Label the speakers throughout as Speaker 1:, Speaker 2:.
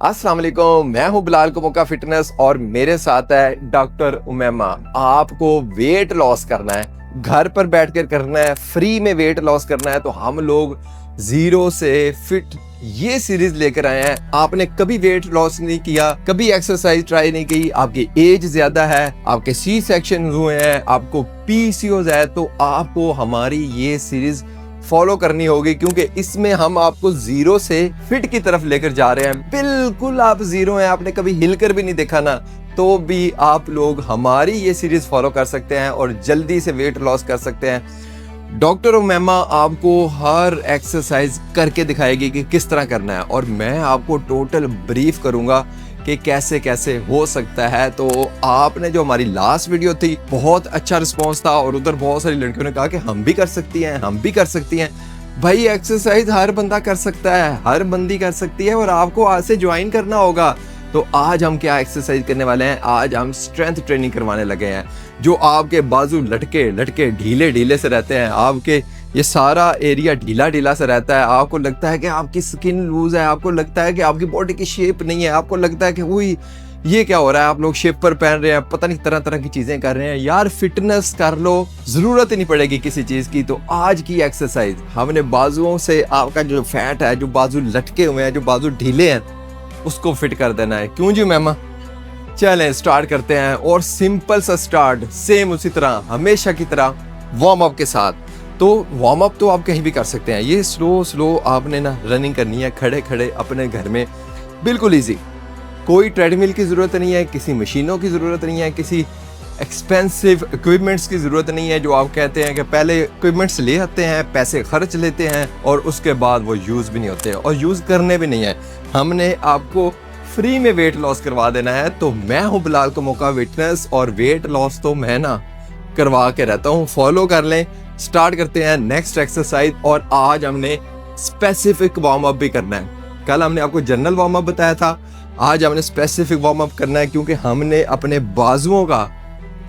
Speaker 1: अस्सलाम वालेकुम, मैं हूं बिलाल कोमोका फिटनेस और मेरे साथ है डॉक्टर उमैमा। आपको वेट लॉस करना है, घर पर बैठकर करना है, फ्री में वेट लॉस करना है, तो हम लोग जीरो से फिट ये सीरीज लेकर आए हैं। आपने कभी वेट लॉस नहीं किया, कभी एक्सरसाइज ट्राई नहीं की, आपकी एज ज्यादा है, आपके सी सेक्शन हुए हैं, आपको पीसीओज है, तो आपको हमारी ये सीरीज फॉलो करनी होगी, क्योंकि इसमें हम आपको जीरो से फिट की तरफ लेकर जा रहे हैं। बिल्कुल आप जीरो हैं, आपने कभी हिलकर भी नहीं देखा ना, तो भी आप लोग हमारी ये सीरीज फॉलो कर सकते हैं और जल्दी से वेट लॉस कर सकते हैं। डॉक्टर उमैमा आपको हर एक्सरसाइज करके दिखाएगी कि किस तरह करना है, और मैं आपको टोटल ब्रीफ करूंगा कि कैसे कैसे हो सकता है। तो आपने जो हमारी लास्ट वीडियो थी, बहुत अच्छा रिस्पांस था और उधर बहुत सारी लड़कियों ने कहा कि हम भी कर सकती हैं, हम भी कर सकती हैं। भाई एक्सरसाइज हर बंदा कर सकता है, हर बंदी कर सकती है, और आपको आज से ज्वाइन करना होगा। तो आज हम क्या एक्सरसाइज करने वाले हैं, आज हम स्ट्रेंथ ट्रेनिंग करवाने लगे हैं। जो आपके बाजू लटके लटके ढीले ढीले से रहते हैं, आपके ये सारा एरिया ढीला ढीला सा रहता है, आपको लगता है कि आपकी स्किन लूज है, आपको लगता है कि आपकी बॉडी की शेप नहीं है, आपको लगता है कि वही ये क्या हो रहा है, आप लोग शेप पर पहन रहे हैं, पता नहीं तरह तरह की चीजें कर रहे हैं। यार फिटनेस कर लो, जरूरत ही नहीं पड़ेगी किसी चीज की। तो आज की एक्सरसाइज हमने बाजुओं से आपका जो फैट है, जो बाजू लटके हुए हैं, जो बाजू ढीले हैं, उसको फिट कर देना है। क्यों जी मैमा? चलें स्टार्ट करते हैं, और सिंपल सा स्टार्ट सेम उसी तरह हमेशा की तरह वार्म अप के साथ। तो वार्म अप तो आप कहीं भी कर सकते हैं, ये स्लो स्लो आपने ना रनिंग करनी है खड़े खड़े अपने घर में, बिल्कुल इजी। कोई ट्रेडमिल की ज़रूरत नहीं है, किसी मशीनों की ज़रूरत नहीं है, किसी एक्सपेंसिव इक्विपमेंट्स की ज़रूरत नहीं है। जो आप कहते हैं कि पहले इक्विपमेंट्स ले आते हैं, पैसे खर्च लेते हैं और उसके बाद वो यूज़ भी नहीं होते और यूज़ करने भी नहीं है। हमने आपको फ्री में वेट लॉस करवा देना है। तो मैं हूँ बिलाल कोमोका फिटनेस, और वेट लॉस तो मैं ना करवा के रहता हूँ। फॉलो कर लें। स्टार्ट करते हैं नेक्स्ट एक्सरसाइज, और आज हमने स्पेसिफिक वार्म अप भी करना है। कल हमने आपको जनरल वार्म अप बताया था, आज हमने स्पेसिफिक वार्म अप करना है, क्योंकि हमने अपने बाजुओं का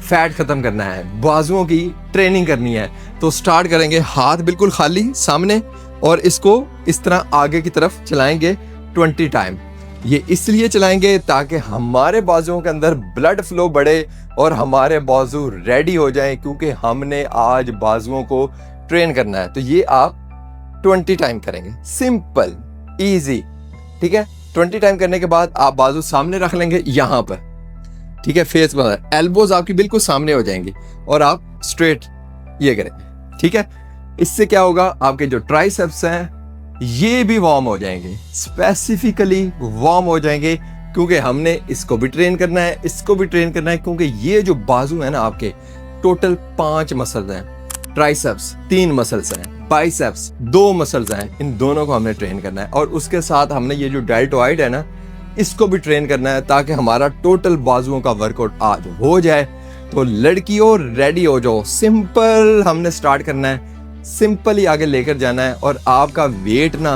Speaker 1: फैट खत्म करना है, बाजुओं की ट्रेनिंग करनी है। तो स्टार्ट करेंगे, हाथ बिल्कुल खाली सामने, और इसको इस तरह आगे की तरफ चलाएंगे 20 टाइम। ये इसलिए चलाएंगे ताकि हमारे बाजुओं के अंदर ब्लड फ्लो बढ़े और हमारे बाजू रेडी हो जाएं, क्योंकि हमने आज बाजुओं को ट्रेन करना है। तो ये आप 20 टाइम करेंगे, सिंपल इजी, ठीक है। 20 टाइम करने के बाद आप बाजू सामने रख लेंगे यहाँ पर, ठीक है, फेस पर, एल्बोज आपकी बिल्कुल सामने हो जाएंगी और आप स्ट्रेट ये करेंगे, ठीक है। इससे क्या होगा, आपके जो ट्राइसेप्स हैं ये भी वार्म हो जाएंगे, स्पेसिफिकली वार्म हो जाएंगे, क्योंकि हमने इसको भी ट्रेन करना है, इसको भी ट्रेन करना है। क्योंकि ये जो बाजू है ना आपके, टोटल 5 मसल्स हैं, ट्राइसेप्स 3 मसल्स हैं, बाइसेप्स 2 मसल्स हैं, इन दोनों को हमने ट्रेन करना है। और उसके साथ हमने ये जो डेल्टोइड है ना, इसको भी ट्रेन करना है, ताकि हमारा टोटल बाजुओं का वर्कआउट आज हो जाए। तो लड़कियों रेडी हो जाओ, सिंपल हमने स्टार्ट करना है, सिंपल ही आगे लेकर जाना है, और आपका वेट ना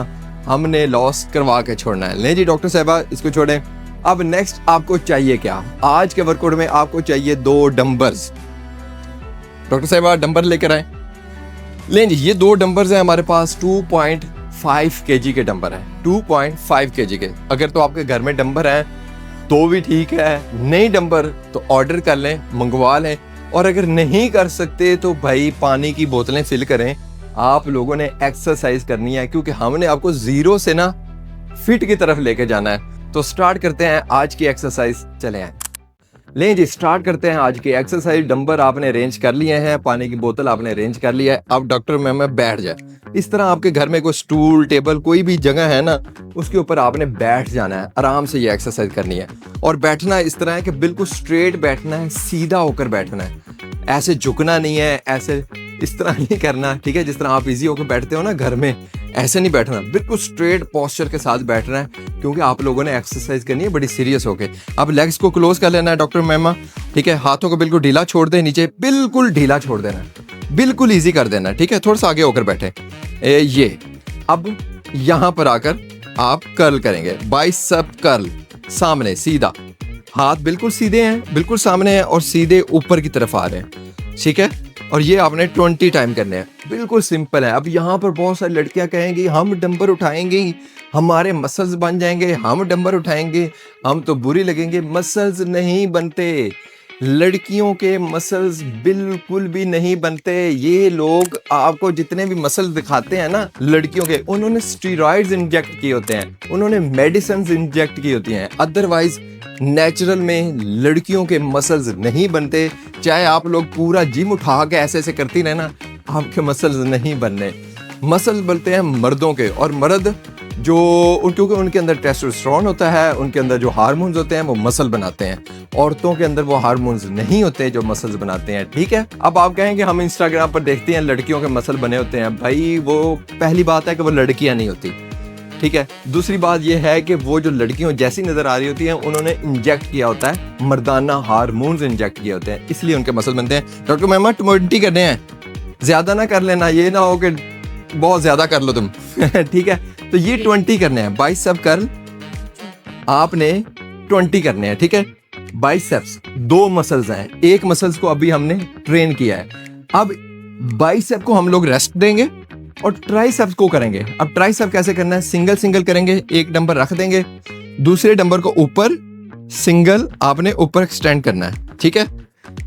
Speaker 1: हमने लॉस करवा के छोड़ना है। ले जी डॉक्टर साहबा, इसको छोड़ें। अब नेक्स्ट आपको चाहिए क्या, आज के वर्कआउट में आपको चाहिए 2 डंबल्स। डॉक्टर साहबा डंबल लेकर आए। ले जी, ये 2 डंबल्स हैं हमारे पास, 2.5 kg के डंबल हैं, 2.5 kg के। अगर तो आपके घर में डंबल हैं तो भी ठीक है, नहीं डंबल तो ऑर्डर कर लें, मंगवा लें। और अगर नहीं कर सकते तो भाई पानी की बोतलें फिल करें। आप लोगों ने एक्सरसाइज करनी है, क्योंकि हमने आपको जीरो से ना फिट की तरफ लेके जाना है। तो स्टार्ट करते हैं आज की एक्सरसाइज, चले आए। लें जी, स्टार्ट करते हैं आज की एक्सरसाइज। डंबल आपने अरेंज कर लिए हैं, पानी की बोतल आपने अरेंज कर लिया है। अब डॉक्टर मैम बैठ जाए। इस तरह आपके घर में कोई स्टूल टेबल कोई भी जगह है ना, उसके ऊपर आपने बैठ जाना है, आराम से ये एक्सरसाइज करनी है। और बैठना इस तरह है कि बिल्कुल स्ट्रेट बैठना है, सीधा होकर बैठना है, ऐसे झुकना नहीं है, ऐसे इस तरह नहीं करना, ठीक है। जिस तरह आप इजी होकर बैठते हो ना घर में, ऐसे नहीं बैठना, बिल्कुल स्ट्रेट पोस्चर के साथ बैठना है, क्योंकि आप लोगों ने एक्सरसाइज करनी है बड़ी सीरियस होके। अब लेग्स को क्लोज कर लेना है डॉक्टर मैमा, ठीक है। हाथों को बिल्कुल ढीला छोड़ दे, नीचे बिल्कुल ढीला छोड़ देना, बिल्कुल इजी कर देना, ठीक है। थोड़ा सा आगे होकर बैठे, ये। अब यहाँ पर आकर आप कर्ल करेंगे, बाइसेप कर्ल, सामने सीधा, हाथ बिल्कुल सीधे हैं, बिल्कुल सामने हैं और सीधे ऊपर की तरफ आ रहे हैं, ठीक है। और ये आपने 20 टाइम करने हैं, बिल्कुल सिंपल है। अब यहाँ पर बहुत सारी लड़कियां कहेंगी हम डंबल उठाएंगे ही, हमारे मसल्स बन जाएंगे, हम डंबल उठाएंगे, हम तो बुरी लगेंगे। मसल्स नहीं बनते, लड़कियों के मसल्स बिल्कुल भी नहीं बनते। ये लोग आपको जितने भी मसल्स दिखाते हैं ना लड़कियों के, उन्होंने स्टेरॉइड्स इंजेक्ट किए होते हैं, उन्होंने मेडिसिन इंजेक्ट की होती हैं। अदरवाइज नेचुरल में लड़कियों के मसल्स नहीं बनते। चाहे आप लोग पूरा जिम उठा के ऐसे ऐसे करती रहे ना, आपके मसल्स नहीं बनने। मसल बनते हैं मर्दों के, और मर्द जो क्योंकि उनके अंदर टेस्टोस्टेरोन होता है, उनके अंदर जो हार्मोन्स होते हैं वो मसल बनाते हैं। औरतों के अंदर वो हार्मोन्स नहीं होते जो मसल्स बनाते हैं। ठीक है, अब आप कहेंगे हम इंस्टाग्राम पर देखते हैं लड़कियों के मसल बने होते हैं। भाई वो पहली बात है कि वो लड़कियां नहीं होती। ठीक है, दूसरी बात ये है कि वो जो लड़कियों जैसी नजर आ रही होती हैं, उन्होंने इंजेक्ट किया होता है, मर्दाना हार्मोन्स इंजेक्ट किए होते हैं, इसलिए उनके मसल बनते हैं। डॉक्टर मेमा 20 करने हैं, ज्यादा ना कर लेना, ये ना हो कि बहुत ज्यादा कर लो तुम। ठीक है, तो ये 20 करने हैं। बाइसेप्स कर्ल आपने 20 करने हैं। ठीक है, बाइसेप्स 2 मसल्स हैं, एक मसल्स को अभी हमने ट्रेन किया है। अब बाइसेप को हम लोग रेस्ट देंगे और ट्राइसेप्स को करेंगे। अब ट्राइसेप कैसे करना है, सिंगल सिंगल करेंगे, एक डंबल रख देंगे, दूसरे डंबल को ऊपर सिंगल आपने ऊपर एक्सटेंड करना है। ठीक है,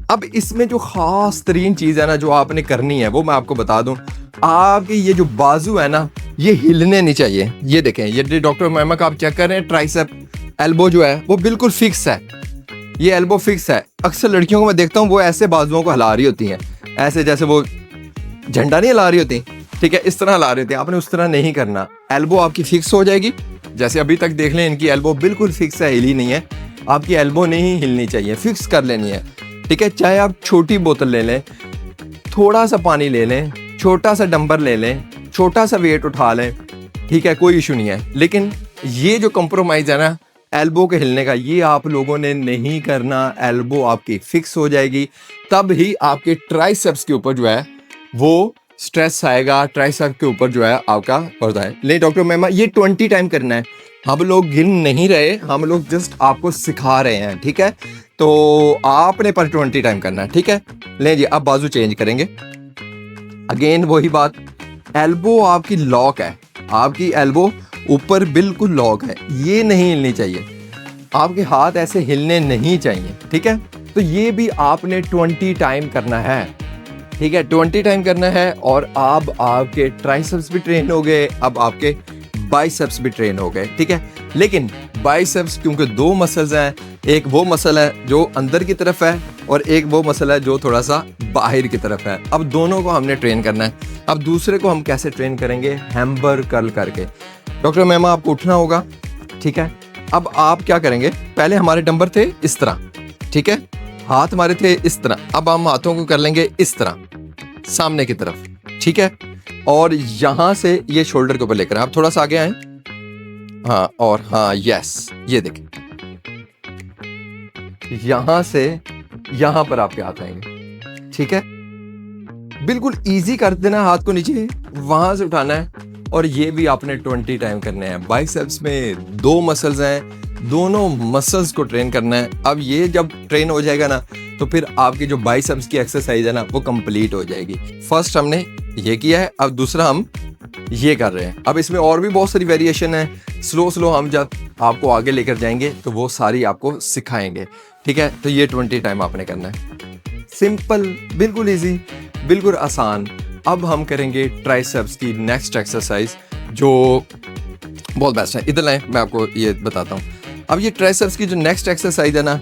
Speaker 1: अब इसमें जो खास तरीन चीज है ना जो आपने करनी है वो मैं आपको बता दूं। आपके ये जो बाजू है ना ये हिलने नहीं चाहिए। ये देखें, ये डॉक्टर मेमा का आप चेक कर रहे हैं, ट्राइसेप एल्बो जो है वो बिल्कुल फिक्स है, ये एल्बो फिक्स है। अक्सर लड़कियों को मैं देखता हूँ वो ऐसे बाजुओं को हिला रही होती हैं, ऐसे जैसे वो झंडा नहीं हिला रही होती। ठीक है, इस तरह हिला रही होती है, आपने उस तरह नहीं करना। एल्बो आपकी फिक्स हो जाएगी, जैसे अभी तक देख लें इनकी एल्बो बिल्कुल फिक्स है, हिली नहीं है। आपकी एल्बो नहीं हिलनी चाहिए, फिक्स कर लेनी है। ठीक है, चाहे आप छोटी बोतल ले लें, थोड़ा सा पानी ले लें, छोटा सा डंबल ले लें, छोटा सा वेट उठा लें, ठीक है, कोई इशू नहीं है। लेकिन ये जो कंप्रोमाइज है ना एल्बो के हिलने का, ये आप लोगों ने नहीं करना। एल्बो आपकी फिक्स हो जाएगी, तब ही आपके ट्राइसेप्स के ऊपर जो है वो स्ट्रेस आएगा, ट्राइसेप्स के ऊपर जो है आपका बढ़ता है। ले डॉक्टर मेमा ये 20 टाइम करना है, हम लोग गिन नहीं रहे, हम लोग जस्ट आपको सिखा रहे हैं। ठीक है, तो आपने पर 20 टाइम करना है। ठीक है, ले जी अब बाजू चेंज करेंगे। अगेन वही बात, एल्बो आपकी लॉक है, आपकी एल्बो ऊपर बिल्कुल लॉक है, ये नहीं हिलनी चाहिए, आपके हाथ ऐसे हिलने नहीं चाहिए। ठीक है, तो ये भी आपने 20 टाइम करना है। ठीक है, 20 टाइम करना है, और अब आपके ट्राइसेप्स भी ट्रेन हो गए, अब आपके बाइसेप्स भी ट्रेन हो गए। ठीक है, लेकिन बाइसेप्स क्योंकि 2 मसल्स हैं, एक वो मसल है जो अंदर की तरफ है और एक वो मसल है जो थोड़ा सा बाहर की तरफ है। अब दोनों को हमने ट्रेन करना है। अब दूसरे को हम कैसे ट्रेन करेंगे, हैमबर्ग कर्ल करके। डॉक्टर मेमा आपको उठना होगा। ठीक है, अब आप क्या करेंगे, पहले हमारे डंबल थे इस तरह, ठीक है, हाथ हमारे थे इस तरह, अब हम हाथों को कर लेंगे इस तरह सामने की तरफ। ठीक है, और यहां से ये शोल्डर के ऊपर लेकर आप थोड़ा सा आगे आए, हाँ, और हाँ, यस, ये देखें, यहां से यहां पर आपके हाथ आएंगे। ठीक है, बिल्कुल इजी कर देना, हाथ को नीचे वहां से उठाना है, और ये भी आपने 20 टाइम करने हैं। बाइसेप्स में 2 मसल्स हैं, दोनों मसल्स को ट्रेन करना है। अब ये जब ट्रेन हो जाएगा ना तो फिर आपकी जो बाइसेप्स की एक्सरसाइज है ना वो कंप्लीट हो जाएगी। फर्स्ट हमने ये किया है, अब दूसरा हम ये कर रहे हैं। अब इसमें और भी बहुत सारी वेरिएशन है, स्लो स्लो हम जब आपको आगे लेकर जाएंगे तो वो सारी आपको सिखाएंगे। ठीक है, तो ये 20 टाइम आपने करना है, सिंपल, बिल्कुल इजी, बिल्कुल आसान। अब हम करेंगे ट्राइसेप्स की नेक्स्ट एक्सरसाइज जो बहुत बेस्ट है। इधर लाएं, मैं आपको ये बताता हूँ। अब ये ट्राइसेप्स की जो नेक्स्ट एक्सरसाइज है ना,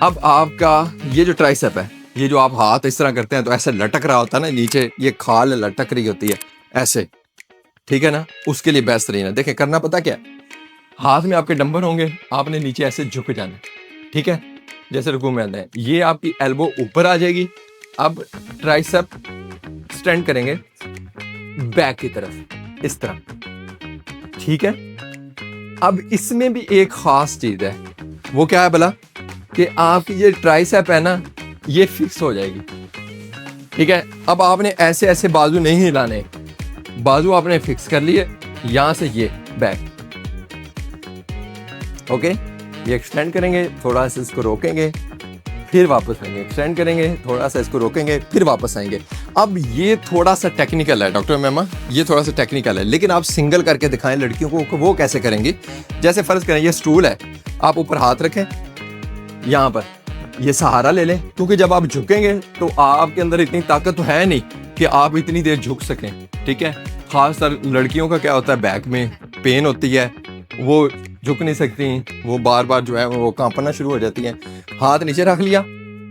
Speaker 1: अब आपका ये जो ट्राइसेप है, ये जो आप हाथ इस तरह करते हैं तो ऐसे लटक रहा होता है ना नीचे, ये खाल लटक रही होती है ऐसे, ठीक है ना, उसके लिए बेस्ट तरीका है। देखें करना पता क्या, हाथ में आपके डंबल होंगे, आपने नीचे ऐसे झुक जाना है। ठीक है, जैसे रुकू में आते हैं, ये आपकी एल्बो ऊपर आ जाएगी। अब ट्राइसेप स्टैंड करेंगे बैक की तरफ इस तरह। ठीक है, अब इसमें भी एक खास चीज है, वो क्या है भला, कि आपकी ये ट्राइसेप है ना ये फिक्स हो जाएगी। ठीक है, अब आपने ऐसे ऐसे बाजू नहीं हिलाने, बाजू आपने फिक्स कर लिए, यहां से ये बैक। ओके, ये एक्सटेंड करेंगे, थोड़ा सा इसको रोकेंगे, फिर वापस आएंगे, एक्सटेंड करेंगे, थोड़ा सा इसको रोकेंगे, फिर वापस आएंगे। अब ये थोड़ा सा टेक्निकल है डॉक्टर मेमा, ये थोड़ा सा टेक्निकल है, लेकिन आप सिंगल करके दिखाएं लड़कियों को, वो कैसे करेंगी। जैसे फर्ज करें ये स्टूल है, आप ऊपर हाथ रखें, यहाँ पर ये सहारा ले लें, क्योंकि जब आप झुकेंगे तो आपके अंदर इतनी ताकत तो है नहीं कि आप इतनी देर झुक सकें, ठीक है। खासकर लड़कियों का क्या होता है, बैक में पेन होती है, वो झुक नहीं सकती, वो बार बार जो है वो कांपना शुरू हो जाती है। हाथ नीचे रख लिया,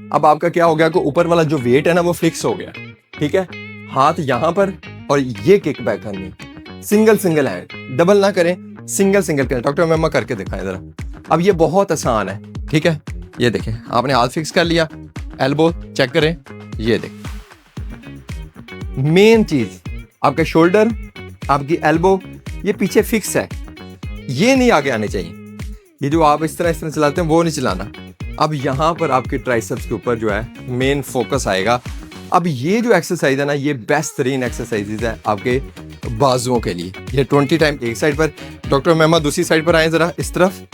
Speaker 1: अब आपका क्या हो गया कि ऊपर वाला जो वेट है ना वो फिक्स हो गया, ठीक है। हाथ यहाँ पर और ये किक बैक करनी, सिंगल हैंड, डबल ना करें, सिंगल करें। डॉक्टर मेमा करके दिखाएं जरा। अब ये बहुत आसान है, ठीक है। ये देखें, आपने हाथ फिक्स कर लिया, एल्बो चेक करें, ये देखें। मेन चीज आपका शोल्डर, आपकी एल्बो ये पीछे फिक्स है, ये नहीं आगे आने चाहिए। ये जो आप इस तरह चलाते हैं वो नहीं चलाना। अब यहाँ पर आपके ट्राइसेप्स के ऊपर जो है मेन फोकस आएगा। अब ये जो एक्सरसाइज है ना, ये बेस्ट तरीन एक्सरसाइजेज है आपके बाजुओं के लिए। ये 20 टाइम एक साइड पर, डॉक्टर मेमा दूसरी साइड पर आए जरा इस तरफ।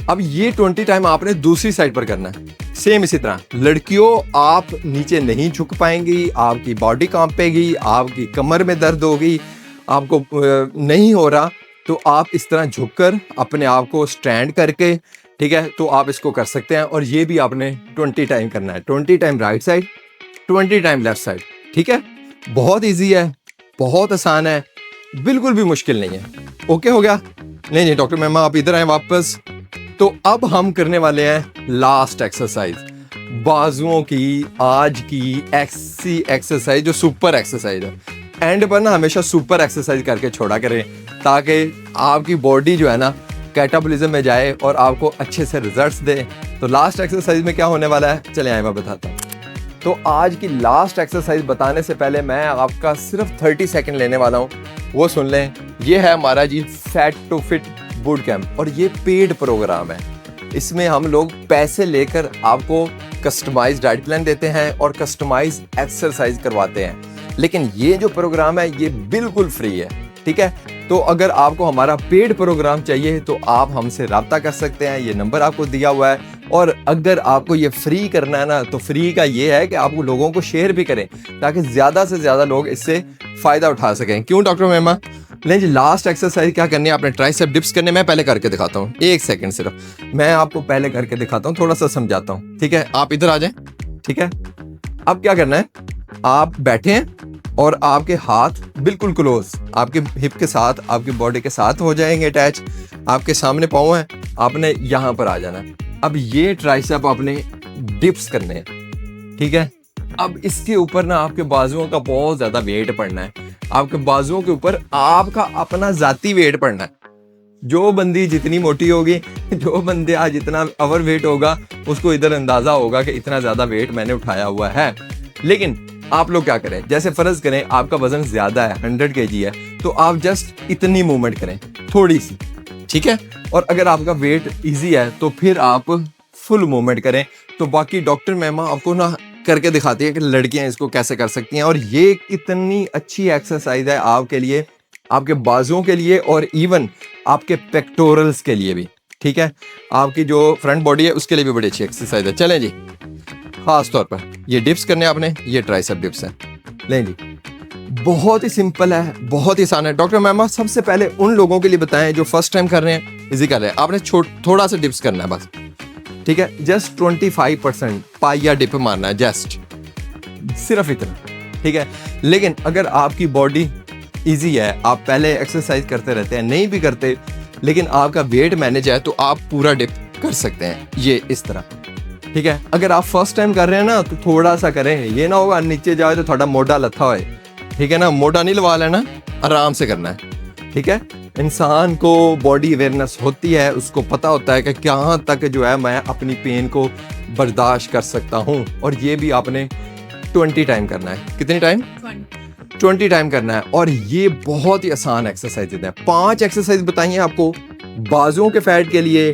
Speaker 1: अब ये 20 टाइम आपने दूसरी साइड पर करना है, सेम इसी तरह। लड़कियों आप नीचे नहीं झुक पाएंगी, आपकी बॉडी कांपेगी, आपकी कमर में दर्द होगी, आपको नहीं हो रहा, तो आप इस तरह झुककर अपने आप को स्टैंड करके, ठीक है, तो आप इसको कर सकते हैं। और ये भी आपने 20 टाइम करना है, 20 time right side, 20 time left side, ठीक है। बहुत इजी है, बहुत आसान है, बिल्कुल भी मुश्किल नहीं है। ओके हो गया? नहीं डॉक्टर मेमा आप इधर आए वापस। तो अब हम करने वाले हैं लास्ट एक्सरसाइज, बाजुओं की आज की ऐसी एक्सरसाइज जो सुपर एक्सरसाइज है। एंड पर ना हमेशा सुपर एक्सरसाइज करके छोड़ा करें, ताकि आपकी बॉडी जो है ना कैटाबॉलिज्म में जाए और आपको अच्छे से रिजल्ट्स दे। तो लास्ट एक्सरसाइज में क्या होने वाला है, चले आए मैं बताता हूँ। तो आज की लास्ट एक्सरसाइज बताने से पहले मैं आपका सिर्फ 30 सेकंड लेने वाला हूँ, वो सुन लें। ये है हमारा जी fat to fit boot camp, और ये पेड प्रोग्राम है। इसमें हम लोग पैसे लेकर आपको कस्टमाइज डाइट प्लान देते हैं और कस्टमाइज एक्सरसाइज करवाते हैं। लेकिन ये जो प्रोग्राम है ये बिल्कुल फ्री है, ठीक है। तो अगर आपको हमारा पेड प्रोग्राम चाहिए तो आप हमसे रब्ता कर सकते हैं, ये नंबर आपको दिया हुआ है। और अगर आपको ये फ्री करना है ना, तो फ्री का ये है कि आप लोगों को शेयर भी करें, ताकि ज़्यादा से ज़्यादा लोग इससे फ़ायदा उठा सकें। क्यों डॉक्टर मेमा? नहीं जी, लास्ट एक्सरसाइज क्या करनी है, आपने ट्राइसेप डिप्स करने, मैं पहले करके दिखाता हूँ। 1 सेकंड सिर्फ मैं आपको पहले करके दिखाता हूँ, थोड़ा सा समझाता हूँ, ठीक है। आप इधर आ जाएं, ठीक है। अब क्या करना है, आप बैठे हैं और आपके हाथ बिल्कुल क्लोज आपके हिप के साथ, आपकी बॉडी के साथ हो जाएंगे अटैच। आपके सामने पाँव है, आपने यहाँ पर आ जाना है। अब ये ट्राइसेप आपने डिप्स करने हैं, ठीक है। अब इसके ऊपर ना आपके बाजुओं का बहुत ज़्यादा वेट पड़ना है। आपके बाजुओं के ऊपर आपका अपना ज़ाती वेट पड़ना है। जो बंदी जितनी मोटी होगी, जो बंदे आज जितना ओवर वेट होगा, उसको इधर अंदाज़ा होगा कि इतना ज़्यादा वेट मैंने उठाया हुआ है। लेकिन आप लोग क्या करें, जैसे फर्ज करें आपका वजन ज्यादा है, 100 kg है, तो आप जस्ट इतनी मूवमेंट करें, थोड़ी सी, ठीक है। और अगर आपका वेट इजी है तो फिर आप फुल मूवमेंट करें। तो बाकी डॉक्टर मेमा आपको ना करके दिखाती है कि लड़कियां इसको कैसे कर सकती हैं। और ये कितनी अच्छी एक्सरसाइज है आपके लिए, आपके बाजुओं के लिए, और इवन आपके पेक्टोरल्स के लिए भी, ठीक है। आपकी जो फ्रंट बॉडी है उसके लिए भी बड़ी अच्छी एक्सरसाइज है। चलें जी, खास तौर पर ये डिप्स करने आपने, ये ट्राइसेप डिप्स हैं। लें जी, बहुत ही सिंपल है, बहुत ही आसान है। डॉक्टर मेमा सबसे पहले उन लोगों के लिए बताएं जो फर्स्ट टाइम कर रहे हैं, इजी कर रहे हैं। आपने थोड़ा सा डिप्स करना है बस, ठीक है। जस्ट 25% पाया डिप मारना है, जस्ट सिर्फ इतना, ठीक है। लेकिन अगर आपकी बॉडी इजी है, आप पहले एक्सरसाइज करते रहते हैं, नहीं भी करते, लेकिन आपका वेट मैनेज है, तो आप पूरा डिप कर सकते हैं, ये इस तरह, ठीक है। अगर आप फर्स्ट टाइम कर रहे हैं ना, तो थोड़ा सा करें, ये ना होगा नीचे जाए तो थोड़ा मोटा लथा होए, ठीक है ना। मोटा नहीं लगा लेना, आराम से करना है, ठीक है। इंसान को बॉडी अवेयरनेस होती है, उसको पता होता है कि कहाँ तक जो है मैं अपनी पेन को बर्दाश्त कर सकता हूँ। और ये भी आपने 20 टाइम करना है। कितनी टाइम? 20 टाइम करना है। और ये बहुत ही आसान एक्सरसाइज है। 5 एक्सरसाइज बताइए आपको, बाजुओं के फैट के लिए,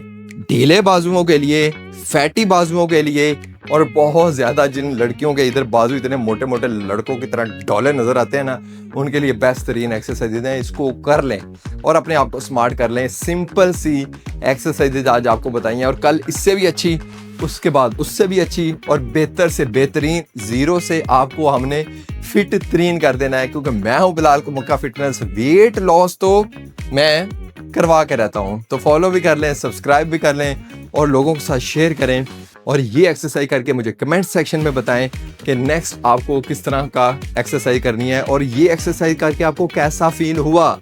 Speaker 1: ढीले बाजुओं के लिए, फैटी बाजुओं के लिए, और बहुत ज़्यादा जिन लड़कियों के इधर बाजू इतने मोटे मोटे लड़कों की तरह डोले नज़र आते हैं ना, उनके लिए बेस्ट तरीन एक्सरसाइज हैं। इसको कर लें और अपने आप को स्मार्ट कर लें। सिंपल सी एक्सरसाइज आज आपको बताई हैं, और कल इससे भी अच्छी उसके बाद उससे भी अच्छी और बेहतर से बेहतरीन 0 से आपको हमने फिट तरीन कर देना है, क्योंकि मैं हूं बिलाल कुमुक्का फिटनेस। वेट लॉस तो मैं करवा के रहता हूं, तो फॉलो भी कर लें, सब्सक्राइब भी कर लें और लोगों के साथ शेयर करें। और ये एक्सरसाइज करके मुझे कमेंट सेक्शन में बताएं कि नेक्स्ट आपको किस तरह का एक्सरसाइज करनी है और ये एक्सरसाइज करके आपको कैसा फील हुआ।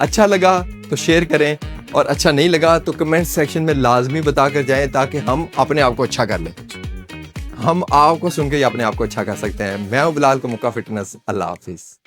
Speaker 1: अच्छा लगा तो शेयर करें और अच्छा नहीं लगा तो कमेंट सेक्शन में लाजमी बता कर जाएं, ताकि हम अपने आप को अच्छा कर लें। हम आपको सुन के ही अपने आप को अच्छा कर सकते हैं। मैं हूं बिलाल कुमुक्का फिटनेस। अल्लाह हाफिज़।